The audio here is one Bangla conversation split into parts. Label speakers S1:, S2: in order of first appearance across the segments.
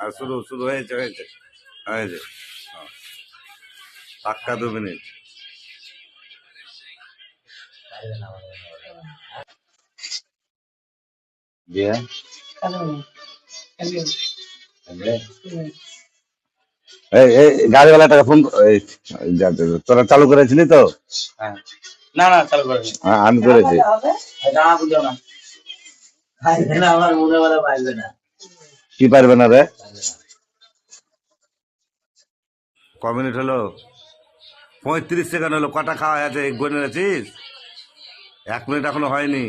S1: আর শুরু শুরু হয়েছে হয়েছে হয়েছে হ্যাঁ, পাক্কা 2 মিনিট। দিয়ে এই এই গাড়িওয়ালাটাকে ফোন তোরা চালু করেছিলি তো?
S2: না না চালু করেনি।
S1: হ্যাঁ, আমি করেছি।
S2: আমার মনে বলে পাইবে না।
S1: কি পারবে না রে? ক মিনিট হলো? 35 সেকেন্ড হলো। কটা খাওয়া আছে গনে আছিস? 1 মিনিট এখনো হয়নি।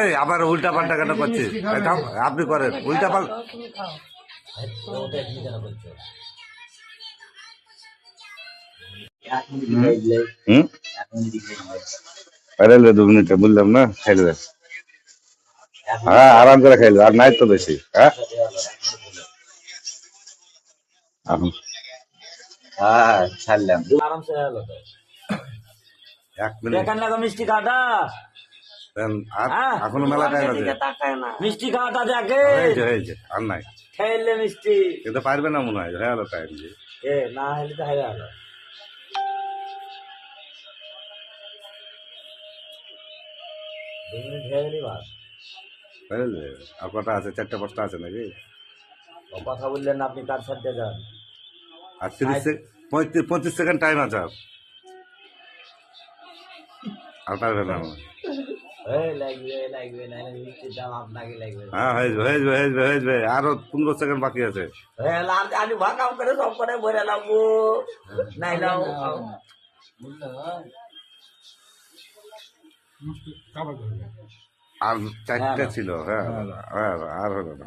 S1: এই আবার উল্টা পাল্টা কেন করছিস? আপনি করেন উল্টা পাল্টা। আরে 2 মিনিটে বললাম না, খাইলবে। হ্যাঁ, আরাম করে খাইলবে, আর নাই তো বেশি। হ্যাঁ
S2: হ্যাঁ ছাড়লাম।
S1: 1 মিনিট
S2: মিষ্টি খাটা
S1: আর এখনো মেলা টাইম আছে।
S2: মিষ্টি খাটা দেখে
S1: হয়েছে হয়েছে, আর নাই।
S2: খেলে মিষ্টি
S1: কিন্তু পারবে না মনে হয়, হয়ে গেল টাইম যে।
S2: না হলে তো হয়ে গেল।
S1: বুঝলে? আর কটা আছে? 4-5টা আছে নাকি?
S2: কথা বললেন আপনি কার সাথে যান?
S1: আর 35 সেকেন্ড টাইম আছে। আর পারবে না মনে হয়। হ্যাঁ হয়েছে হয়েছে হয়েছে হয়েছে, আরো 15 সেকেন্ড বাকি আছে।
S2: আমি ভাগাম করে সব করে বলে লাগবো নাই নাও
S1: আর 4টে ছিল। হ্যাঁ আর হলো না।